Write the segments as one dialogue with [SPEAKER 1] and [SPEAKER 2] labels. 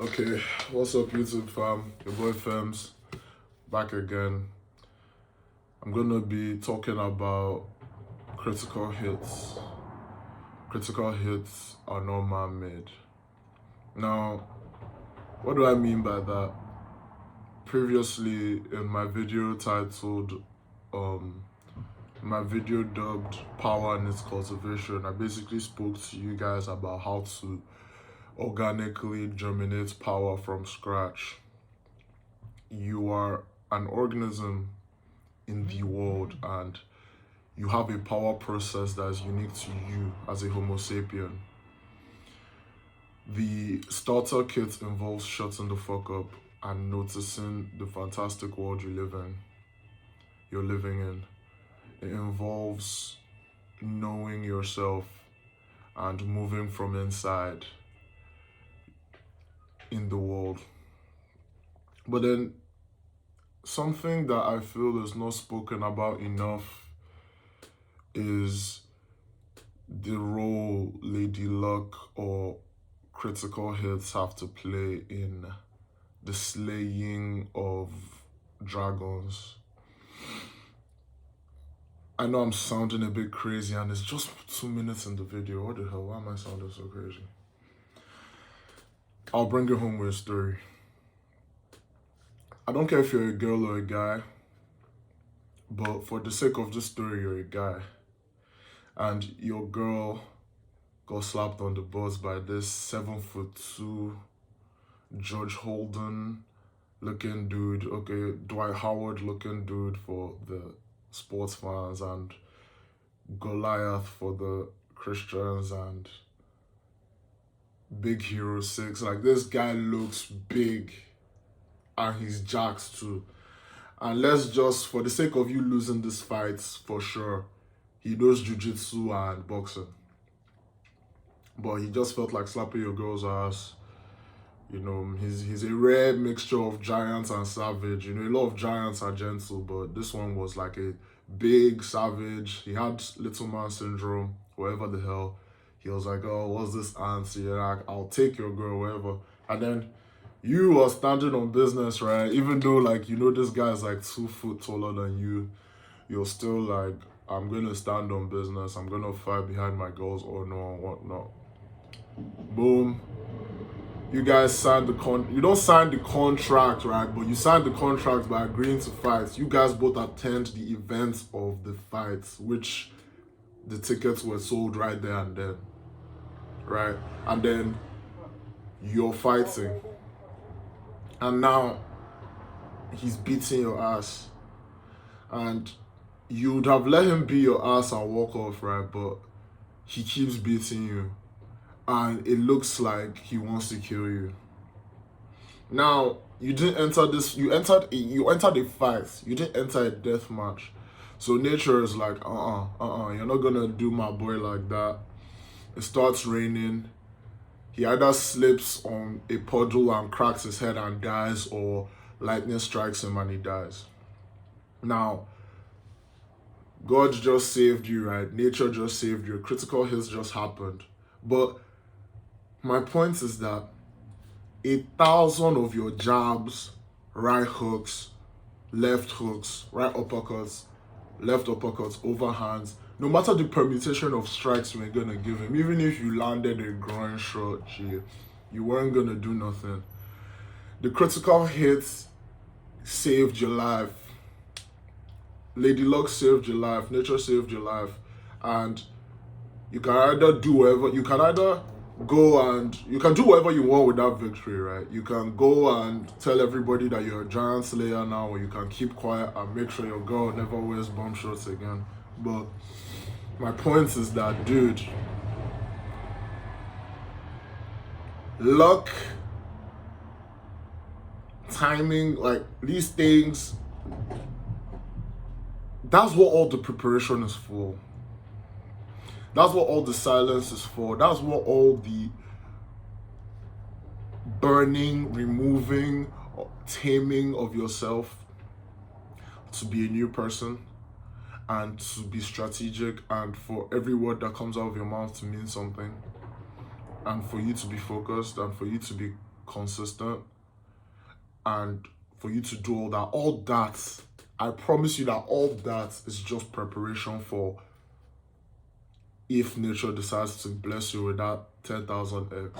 [SPEAKER 1] Okay, what's up YouTube fam? Your boy FEMZ back again. I'm gonna be talking about critical hits. Critical hits are not man-made. Now, what do I mean by that? Previously in my video titled my video dubbed Power and Its Cultivation, I basically spoke to you guys about how to organically germinate power from scratch. You are an organism in the world and you have a power process that is unique to you as a Homo sapien. The starter kit involves shutting the fuck up and noticing the fantastic world you're living in. It involves knowing yourself and moving from inside in the world. But then something that I feel is not spoken about enough is the role Lady Luck or critical hits have to play in the slaying of dragons. I know I'm sounding a bit crazy and it's just 2 minutes in the video. What the hell? Why am I sounding so crazy? I'll bring you home with a story. I don't care if you're a girl or a guy, but for the sake of this story, you're a guy. And your girl got slapped on the bus by this 7'2" George Holden looking dude. Okay, Dwight Howard looking dude for the sports fans, and Goliath for the Christians, and Big Hero 6. Like, this guy looks big and he's jacked too. And let's just, for the sake of you losing this fight, for sure, he knows jiu-jitsu and boxing. But he just felt like slapping your girl's ass. You know, he's a rare mixture of giant and savage. You know, a lot of giants are gentle, but this one was like a big savage. He had little man syndrome, whatever the hell. He was like, oh, what's this answer? You're like, I'll take your girl, whatever. And then you are standing on business, right? Even though, like, you know, this guy's like 2 foot taller than you, you're still like, I'm gonna stand on business. I'm gonna fight behind my girl's honor and whatnot. Boom. You guys signed you don't sign the contract, right? But you signed the contract by agreeing to fight. You guys both attend the events of the fights, which the tickets were sold right there and then, right? And then you're fighting. And now he's beating your ass. And you'd have let him beat your ass and walk off, right? But he keeps beating you. And it looks like he wants to kill you. Now, you didn't enter this, you entered a fight. You didn't enter a death match. So nature is like, you're not gonna do my boy like that. It starts raining. He either slips on a puddle and cracks his head and dies, or lightning strikes him and he dies. Now, God just saved you, right? Nature just saved you. Critical hits just happened. But my point is that 1,000 of your jabs, right hooks, left hooks, right uppercuts, left uppercuts, overhands, no matter the permutation of strikes you were gonna give him, even if you landed a groin shot, you weren't gonna do nothing. The critical hits saved your life. Lady Luck saved your life. Nature saved your life. And you can either do whatever, you can do whatever you want with that victory, right? You can go and tell everybody that you're a giant slayer now, or you can keep quiet and make sure your girl never wears bomb shorts again. But my point is that, dude, luck, timing, like, these things, that's what all the preparation is for. That's what all the silence is for. That's what all the burning, removing, taming of yourself to be a new person and to be strategic, and for every word that comes out of your mouth to mean something, and for you to be focused, and for you to be consistent, and for you to do all that, I promise you that all that is just preparation for if nature decides to bless you with that 10,000x.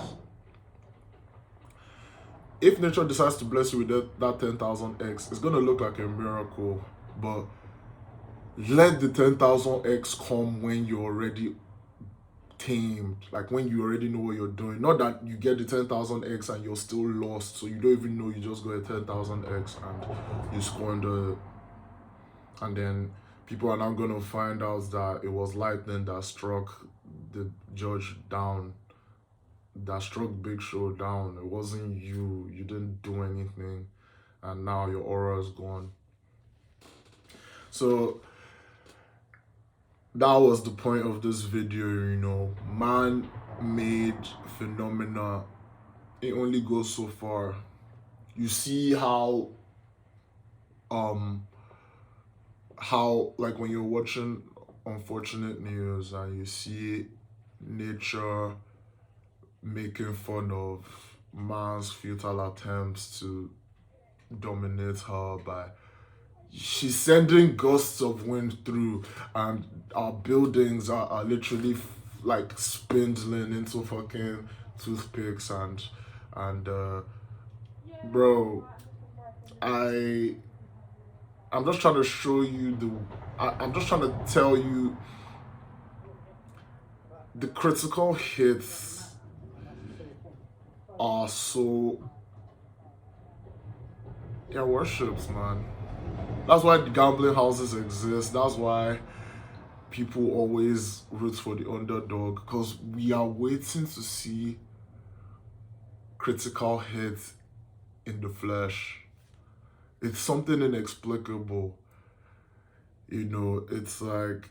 [SPEAKER 1] If nature decides to bless you with that 10,000x, it's going to look like a miracle, but let the 10,000x come when you're already tamed, like when you already know what you're doing. Not that you get the 10,000x and you're still lost, so you don't even know you just got a 10,000x and you squander it. And then people are now going to find out that it was lightning that struck the judge down, that struck Big Show down. It wasn't you. You didn't do anything, and now your aura is gone. So that was the point of this video, you know. Man-made phenomena, it only goes so far. You see how like when you're watching unfortunate news and you see nature making fun of man's futile attempts to dominate her by she's sending gusts of wind through, and our buildings are literally like spindling into fucking toothpicks, and bro, I'm just trying to show you I'm just trying to tell you the critical hits are so, yeah, worships, man. That's why the gambling houses exist. That's why people always root for the underdog, because we are waiting to see critical hits in the flesh. It's something inexplicable. You know, it's like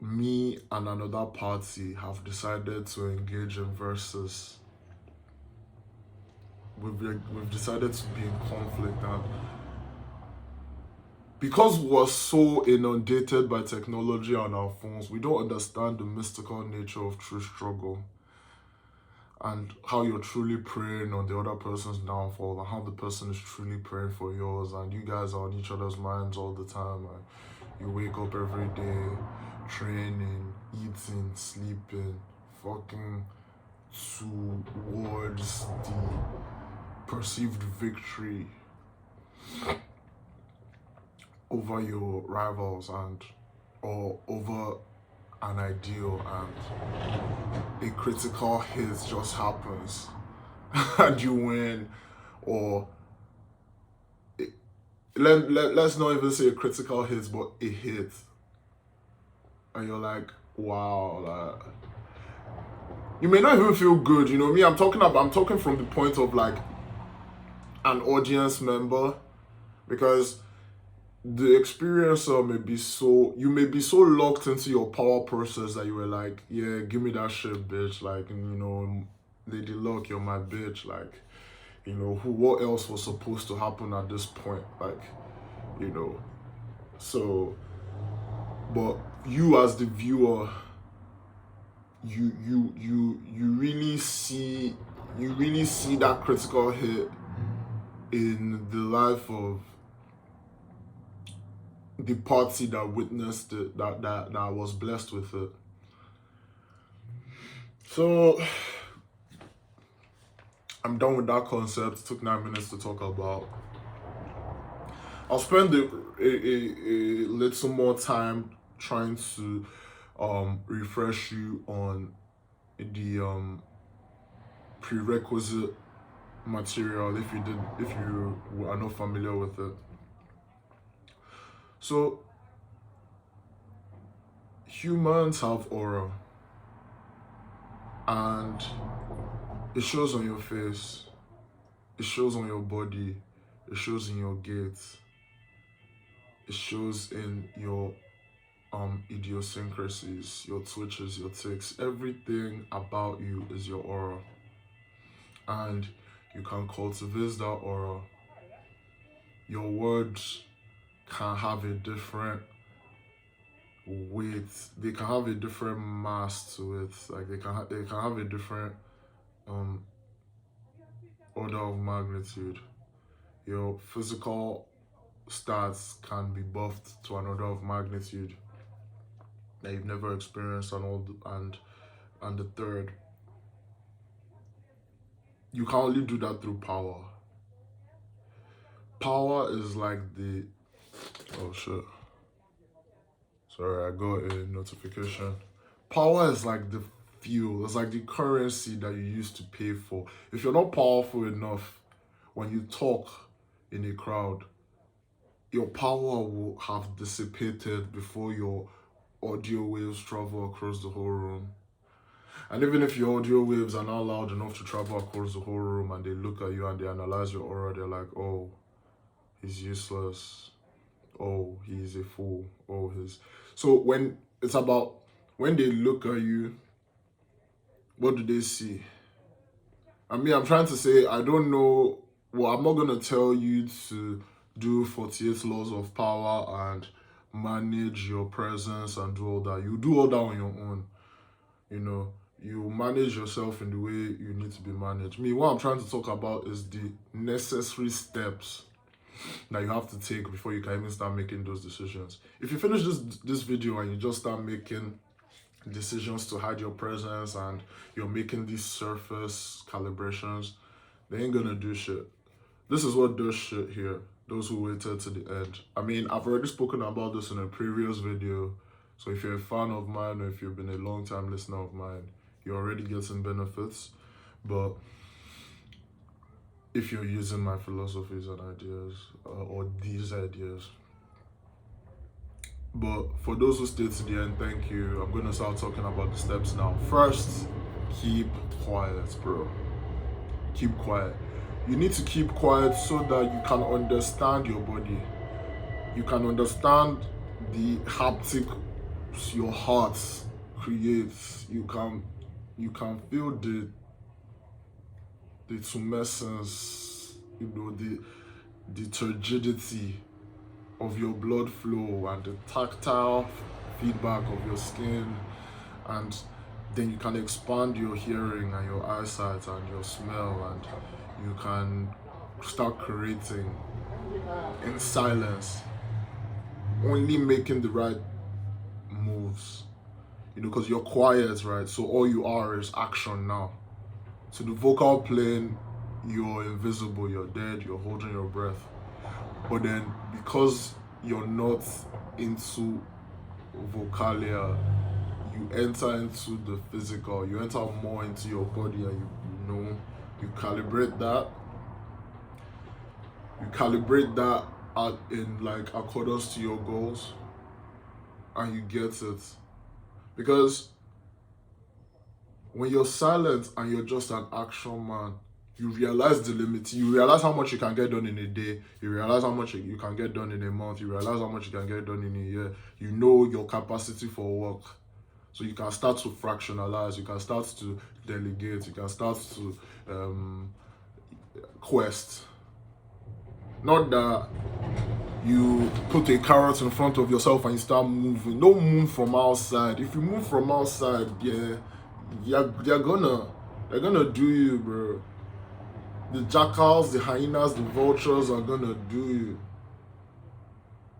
[SPEAKER 1] me and another party have decided to engage in versus. We've decided to be in conflict, and because we're so inundated by technology on our phones, we don't understand the mystical nature of true struggle and how you're truly praying on the other person's downfall and how the person is truly praying for yours, and you guys are on each other's minds all the time, and you wake up every day training, eating, sleeping, fucking towards the perceived victory over your rivals or over an ideal, and a critical hit just happens and you win. Or let's not even say a critical hit, but a hit, and you're like, wow, like, you may not even feel good, you know me. I'm talking from the point of like an audience member, because the experiencer you may be so locked into your power process that you were like, yeah, give me that shit, bitch. Like, you know, Lady Luck, you're my bitch. Like, you know, what else was supposed to happen at this point? Like, you know. So, but you as the viewer, you really see that critical hit in the life of the party that witnessed it, that was blessed with it. So I'm done with that concept. It took 9 minutes to talk about. I'll spend a little more time trying to refresh you on the prerequisite material if you are not familiar with it. So humans have aura, and it shows on your face, it shows on your body, it shows in your gait, it shows in your idiosyncrasies, your twitches, your tics. Everything about you is your aura, and you can cultivate that aura. Your words can have a different weight, they can have a different mass to it. Like they can have a different order of magnitude. Your physical stats can be buffed to an order of magnitude that you've never experienced, and the third, you can only do that through power. Power is like the, oh shit, sorry, I got a notification. Power is like the fuel, it's like the currency that you use to pay for. If you're not powerful enough, when you talk in a crowd, your power will have dissipated before your audio waves travel across the whole room. And even if your audio waves are not loud enough to travel across the whole room and they look at you and they analyze your aura, they're like, oh, he's useless. Oh, he's a fool. Oh, he's... So when it's about, when they look at you, what do they see? I mean, I'm trying to say, I don't know. Well, I'm not going to tell you to do 48 laws of power and manage your presence and do all that. You do all that on your own. You know, you manage yourself in the way you need to be managed. Me, what I'm trying to talk about is the necessary steps that you have to take before you can even start making those decisions. If you finish this video and you just start making decisions to hide your presence and you're making these surface calibrations, they ain't gonna do shit. This is what does shit here, those who waited to the end. I mean, I've already spoken about this in a previous video, so if you're a fan of mine or if you've been a long time listener of mine, you're already getting benefits. But if you're using my philosophies and ideas, or these ideas, but for those who stayed to the end, thank you. I'm going to start talking about the steps now. First, keep quiet, bro. Keep quiet. You need to keep quiet so that you can understand your body. You can understand the haptic your heart creates. You can feel the tumescence, you know, the turgidity of your blood flow and the tactile feedback of your skin, and then you can expand your hearing and your eyesight and your smell, and you can start creating in silence, only making the right moves, you know, because you're quiet, right? So all you are is action now. So the vocal plane, you're invisible, you're dead, you're holding your breath. But then because you're not into vocalia, you enter into the physical, you enter more into your body, and you calibrate that. You calibrate that in like accordance to your goals, and you get it. Because when you're silent and you're just an action man, you realize the limit. You realize how much you can get done in a day. You realize how much you can get done in a month. You realize how much you can get done in a year. You know your capacity for work. So you can start to fractionalize. You can start to delegate. You can start to quest. Not that you put a carrot in front of yourself and you start moving. Don't move from outside. If you move from outside, they're gonna do you, bro. The jackals, the hyenas, the vultures are gonna do you.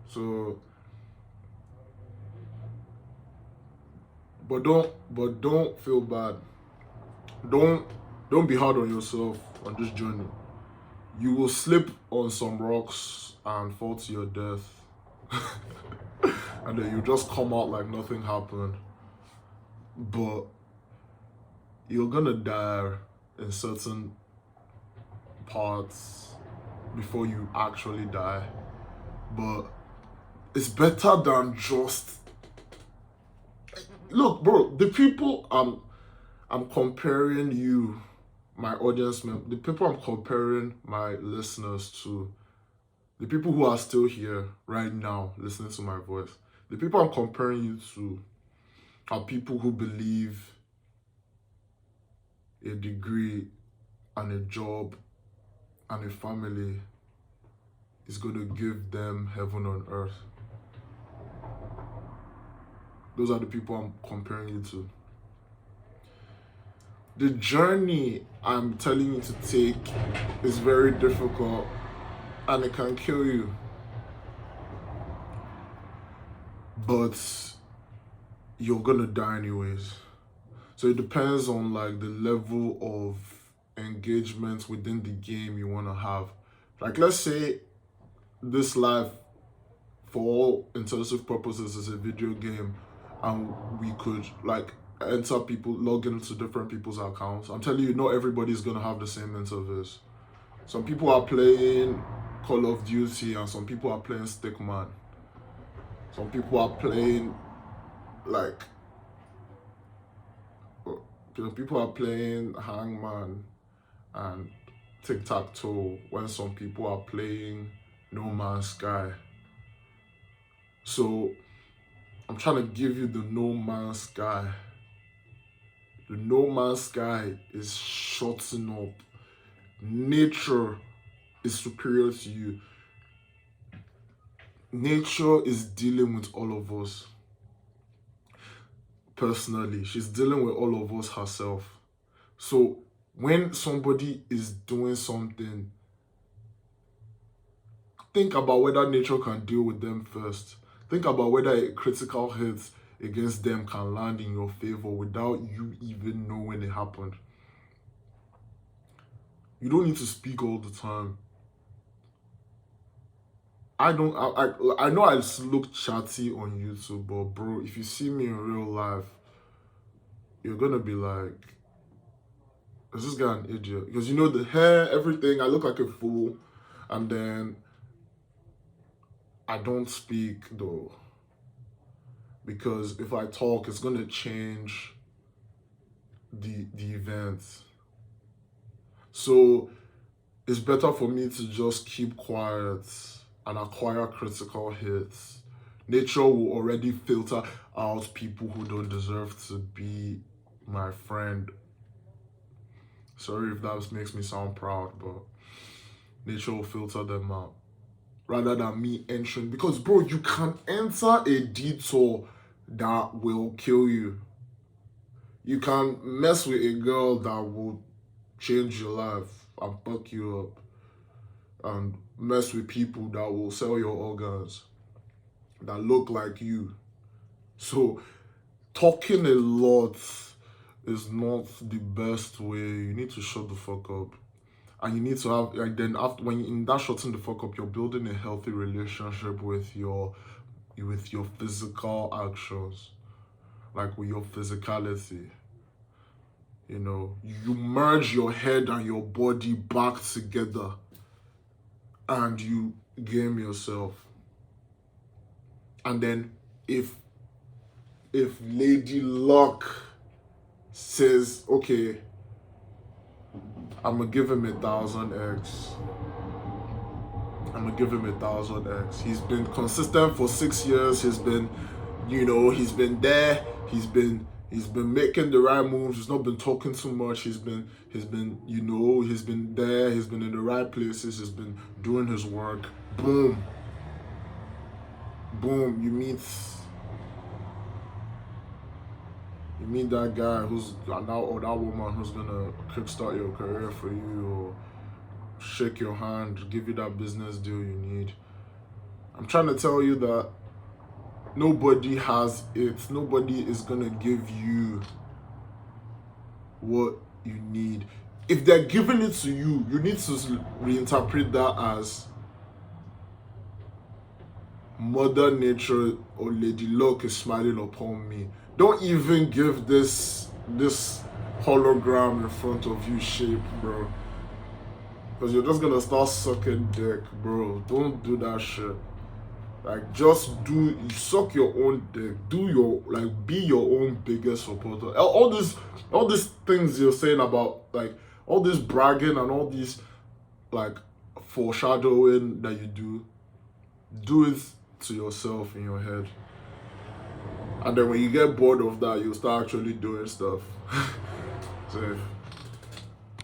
[SPEAKER 1] So, but don't feel bad. Don't be hard on yourself on this journey. You will slip on some rocks and fall to your death. And then you just come out like nothing happened. But you're gonna die in certain parts before you actually die. But it's better than just... Look, bro, the people I'm comparing you, my audience, the people I'm comparing my listeners to, the people who are still here right now listening to my voice, the people I'm comparing you to are people who believe a degree and a job and a family is going to give them heaven on earth. Those are the people I'm comparing you to. The journey I'm telling you to take is very difficult and it can kill you. But you're gonna die anyways. So it depends on like the level of engagement within the game you wanna have. Like let's say this life, for all intensive purposes, is a video game, and we could like enter people, log into different people's accounts. I'm telling you, not everybody's gonna have the same interface. Some people are playing Call of Duty and some people are playing Stickman. Some people are playing like people are playing Hangman and Tic-Tac-Toe when some people are playing No Man's Sky. So I'm trying to give you the No Man's Sky. The No Man's Sky is shutting up. Nature is superior to you. Nature is dealing with all of us. Personally, she's dealing with all of us herself. So when somebody is doing something, think about whether nature can deal with them first. Think about whether a critical hit against them can land in your favor without you even knowing it happened. You don't need to speak all the time. I know I look chatty on YouTube, but bro, if you see me in real life, you're gonna be like, is this guy an idiot? Because you know the hair, everything, I look like a fool. And then I don't speak though. Because if I talk, it's gonna change the event. So it's better for me to just keep quiet and acquire critical hits. Nature will already filter out people who don't deserve to be my friend. Sorry if that makes me sound proud, but nature will filter them out rather than me entering. Because bro, you can enter a detour that will kill you. You can mess with a girl that will change your life and fuck you up, and mess with people that will sell your organs that look like you. So talking a lot is not the best way. You need to shut the fuck up. And you need to have, like, then after, when you in that shutting the fuck up, you're building a healthy relationship with your physical actions, like with your physicality. You know, you merge your head and your body back together and you game yourself. And then if Lady Luck says, okay, I'm gonna give him 1,000x. I'm gonna give him 1,000x. He's been consistent for 6 years. He's been, he's been there. He's been making the right moves. He's not been talking too much. He's been there. He's been in the right places. He's been doing his work. Boom. You meet that guy who's now, or that woman who's gonna kickstart your career for you, or shake your hand, give you that business deal you need. I'm trying to tell you that nobody has it. Nobody is gonna give you what you need. If they're giving it to you, you need to reinterpret that as Mother Nature or Lady Luck is smiling upon me. Don't even give this hologram in front of you shape, bro. Because you're just gonna start sucking dick, bro. Don't do that shit. Like, you suck your own dick. Be your own biggest supporter. All these things you're saying about, like, all this bragging and all these, like, foreshadowing that you do it to yourself in your head. And then when you get bored of that, you'll start actually doing stuff. Safe.